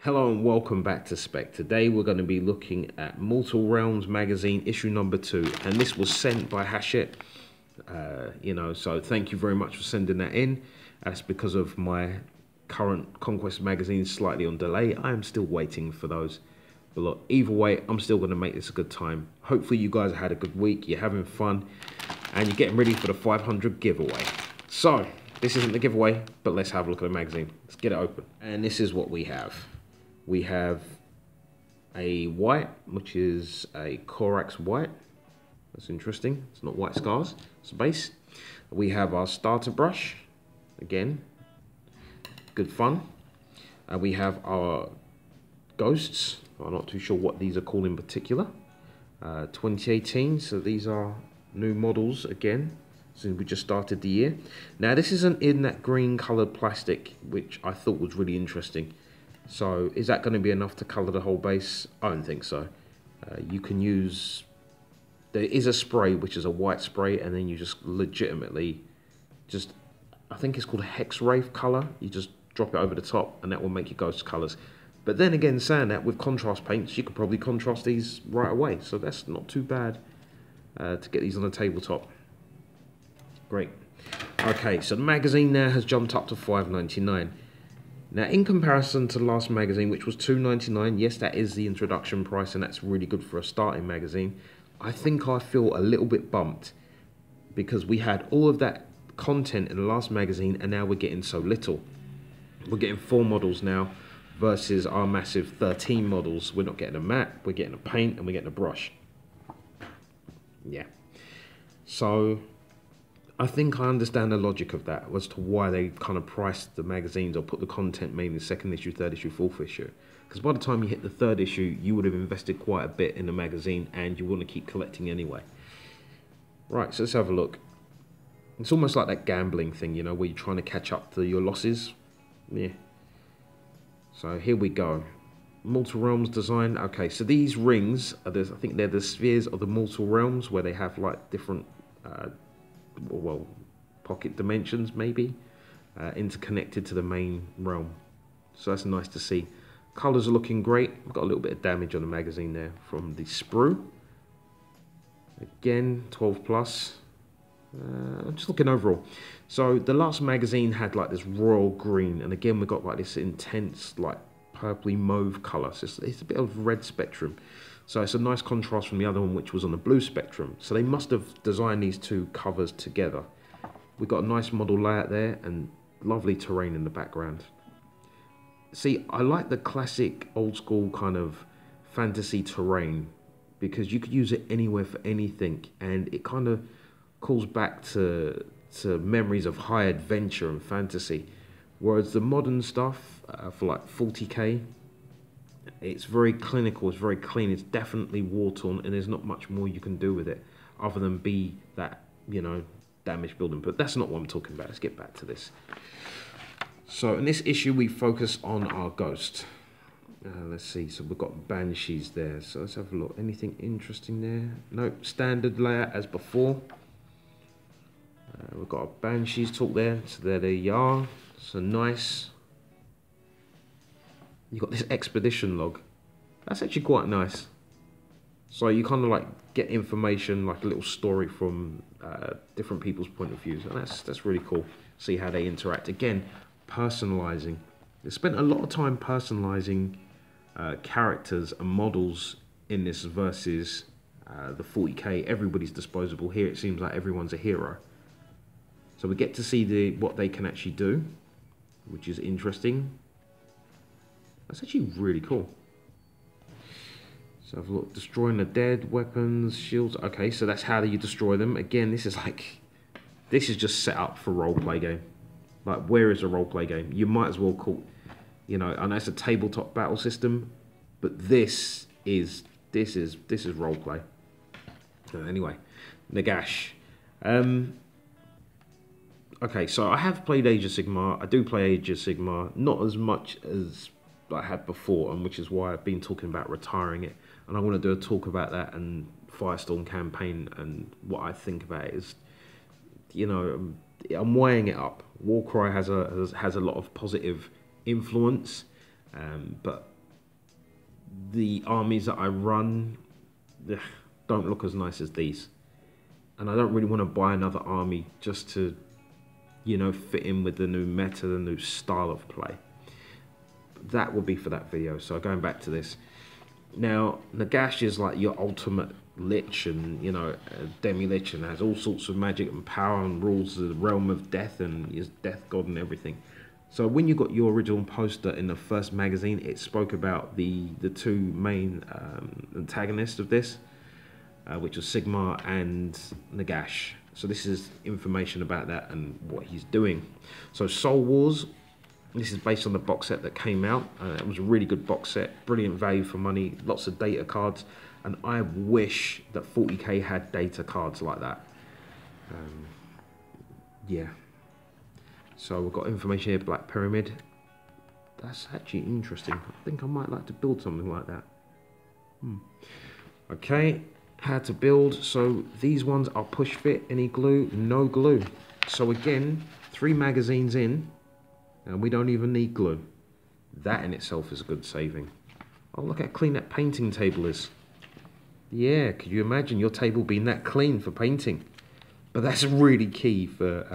Hello and welcome back to Spekd. Today we're going to be looking at Mortal Realms magazine issue number 2, and this was sent by Hachette. So thank you very much for sending that in. That's because of my current Conquest magazine slightly on delay. I am still waiting for those. But look, either way, I'm still going to make this a good time. Hopefully you guys had a good week, you're having fun, and you're getting ready for the 500 giveaway. So, this isn't the giveaway, but let's have a look at the magazine. Let's get it open. And this is what we have. We have a white, which is a Corax white. That's interesting. It's not white scars, it's a base. We have our starter brush. Again, good fun. We have our ghosts. I'm not too sure what these are called in particular. 2018, so these are new models again, since we just started the year. Now this isn't in that green coloured plastic, which I thought was really interesting. So is that going to be enough to colour the whole base? I don't think so. You can use, there is a spray which is a white spray, and then you just legitimately I think it's called a hex wraith colour. You just drop it over the top and that will make your ghost colours. But then again, saying that, with contrast paints you could probably contrast these right away, so that's not too bad to get these on the tabletop. Great. Okay, so the magazine now has jumped up to $5.99. Now, in comparison to the last magazine, which was $2.99, yes, that is the introduction price, and that's really good for a starting magazine. I think I feel a little bit bumped because we had all of that content in the last magazine, and now we're getting so little. We're getting 4 models now versus our massive 13 models. We're not getting a mat, we're getting a paint, and we're getting a brush. Yeah. So I think I understand the logic of that as to why they kind of priced the magazines or put the content mainly in the 2nd issue, 3rd issue, 4th issue. Because by the time you hit the 3rd issue, you would have invested quite a bit in the magazine and you want to keep collecting anyway. Right, so let's have a look. It's almost like that gambling thing, you know, where you're trying to catch up to your losses. Yeah. So here we go. Mortal Realms design. Okay, so these rings, I think they're the spheres of the Mortal Realms, where they have like different pocket dimensions maybe, interconnected to the main realm. So that's nice to see. Colours are looking great. We've got a little bit of damage on the magazine there from the sprue. Again, 12 plus. I'm just looking overall. So the last magazine had like this royal green, and again we've got like this intense like purpley mauve colour. So it's a bit of red spectrum. So it's a nice contrast from the other one, which was on the blue spectrum. So they must have designed these two covers together. We've got a nice model layout there and lovely terrain in the background. See, I like the classic old school kind of fantasy terrain because you could use it anywhere for anything, and it kind of calls back to memories of high adventure and fantasy. Whereas the modern stuff for like 40k, it's very clinical, it's very clean, it's definitely war-torn, and there's not much more you can do with it other than be that, you know, damage building. But that's not what I'm talking about. Let's get back to this. So in this issue we focus on our ghost. Let's see, so we've got banshees there, so let's have a look. Anything interesting there? Nope, standard layout as before. We've got our banshees talk there, so there they are. So nice. You've got this expedition log. That's actually quite nice. So you kind of like get information, like a little story from different people's point of views, and that's really cool. See how they interact. Again, personalizing. They spent a lot of time personalizing characters and models in this versus the 40k. Everybody's disposable. Here it seems like everyone's a hero. So we get to see what they can actually do, which is interesting. That's actually really cool. So have a look. Destroying the dead, weapons, shields. Okay, so that's how you destroy them. Again, this is just set up for roleplay game. Like, where is a roleplay game? You might as well call, you know, I know it's a tabletop battle system, but this is roleplay. Anyway, Nagash. Okay, so I have played Age of Sigmar. I do play Age of Sigmar, not as much as I had before, and which is why I've been talking about retiring it. And I want to do a talk about that and Firestorm campaign and what I think about it. Is, you know, I'm weighing it up. Warcry has a lot of positive influence, but the armies that I run don't look as nice as these. And I don't really want to buy another army just to, you know, fit in with the new meta, the new style of play. That will be for that video. So going back to this. Now, Nagash is like your ultimate lich, and, you know, demi-lich, and has all sorts of magic and power and rules the realm of death and is death god and everything. So when you got your original poster in the first magazine, it spoke about the two main antagonists of this, which was Sigmar and Nagash. So this is information about that and what he's doing. So Soul Wars, this is based on the box set that came out. It was a really good box set, brilliant value for money, lots of data cards, and I wish that 40k had data cards like that. Yeah. So we've got information here, Black Pyramid. That's actually interesting. I think I might like to build something like that. Okay, how to build. So these ones are push fit, any glue, no glue. So again, 3 magazines in, and we don't even need glue. That in itself is a good saving. Oh, look how clean that painting table is. Yeah, could you imagine your table being that clean for painting? But that's really key for,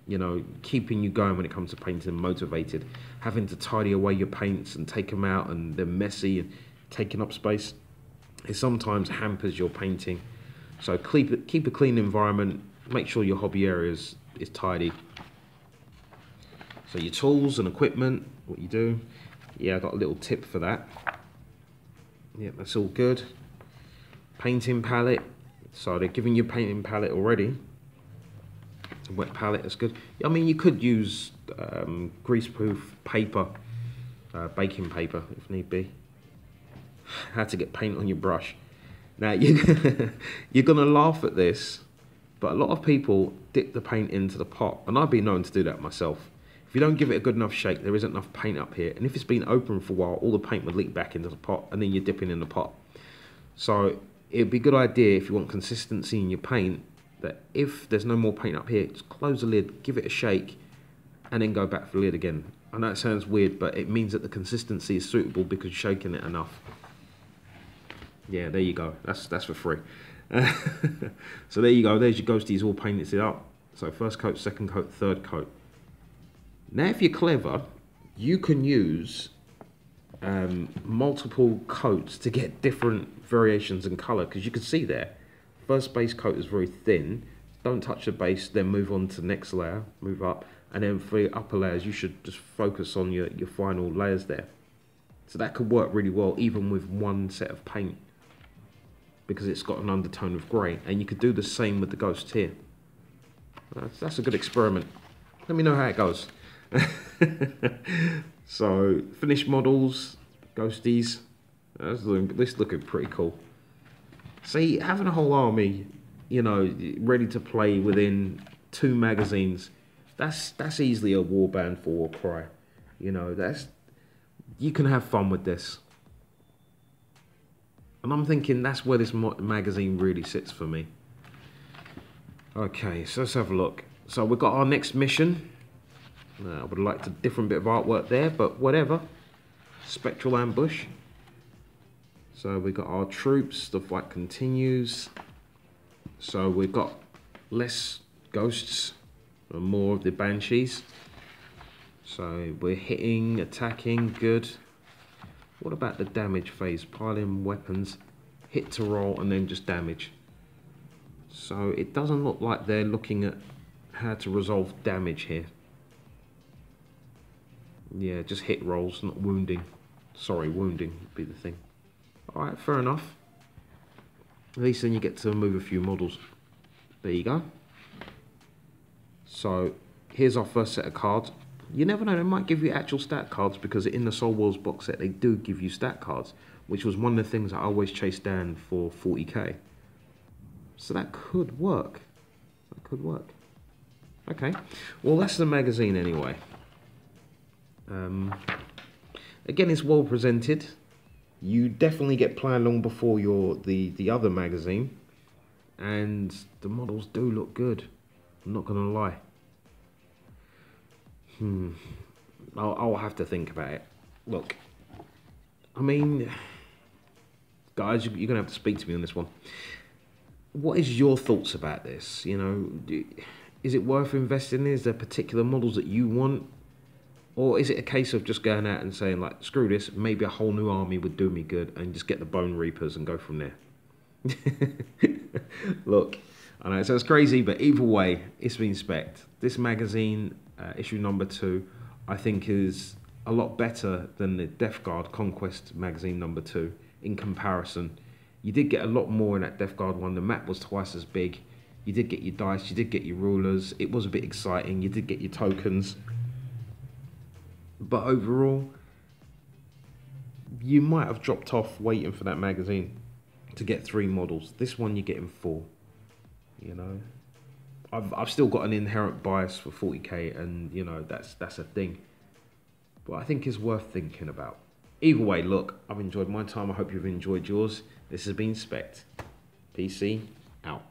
you know, keeping you going when it comes to painting, motivated. Having to tidy away your paints and take them out, and they're messy and taking up space, it sometimes hampers your painting. So keep a clean environment, make sure your hobby area is tidy. So your tools and equipment, what you do. Yeah, I got a little tip for that. Yeah, that's all good. Painting palette. So they're giving you a painting palette already. It's a wet palette, that's good. I mean, you could use greaseproof paper, baking paper if need be. How to get paint on your brush. Now, you're going to laugh at this, but a lot of people dip the paint into the pot, and I've been known to do that myself. If you don't give it a good enough shake, there isn't enough paint up here, and if it's been open for a while, all the paint would leak back into the pot, and then you're dipping in the pot. So it'd be a good idea, if you want consistency in your paint, that if there's no more paint up here, just close the lid, give it a shake, and then go back for the lid again. I know it sounds weird, but it means that the consistency is suitable because you're shaking it enough. Yeah, there you go. That's for free. So there you go. There's your ghosties all painted up. So first coat, second coat, third coat. Now, if you're clever, you can use multiple coats to get different variations in colour, because you can see there, first base coat is very thin. Don't touch the base, then move on to the next layer, move up, and then for your upper layers, you should just focus on your final layers there. So that could work really well, even with one set of paint, because it's got an undertone of grey, and you could do the same with the ghost here. That's a good experiment. Let me know how it goes. So finished models, ghosties. This looking pretty cool. See, having a whole army, you know, ready to play within 2 magazines, that's easily a warband for Warcry. You know, you can have fun with this. And I'm thinking that's where this magazine really sits for me. Okay, so let's have a look. So we've got our next mission. I would have liked a different bit of artwork there, but whatever. Spectral ambush. So we've got our troops, the fight continues. So we've got less ghosts and more of the banshees. So we're hitting, attacking, good. What about the damage phase? Piling weapons, hit to roll, and then just damage. So it doesn't look like they're looking at how to resolve damage here. Yeah, just hit rolls, not wounding. Sorry, wounding would be the thing. Alright, fair enough. At least then you get to move a few models. There you go. So, here's our first set of cards. You never know, they might give you actual stat cards, because in the Soul Wars box set, they do give you stat cards, which was one of the things I always chased down for 40k. So that could work. That could work. Okay, well that's the magazine anyway. Again, it's well presented. You definitely get play along before the other magazine, and the models do look good. I'm not gonna lie. I'll have to think about it. Look, I mean, guys, you're going to have to speak to me on this one. What is your thoughts about this? You know, is it worth investing in? Is there particular models that you want? Or is it a case of just going out and saying, like, screw this, maybe a whole new army would do me good, and just get the Bone Reapers and go from there? Look, I know it sounds crazy, but either way, it's been Spekd. This magazine, issue number 2, I think is a lot better than the Death Guard Conquest magazine number 2 in comparison. You did get a lot more in that Death Guard one. The map was twice as big. You did get your dice, you did get your rulers. It was a bit exciting. You did get your tokens. But overall, you might have dropped off waiting for that magazine to get 3 models. This one you're getting 4. You know, I've still got an inherent bias for 40k, and you know that's a thing. But I think it's worth thinking about. Either way, look, I've enjoyed my time. I hope you've enjoyed yours. This has been Spekd. PC out.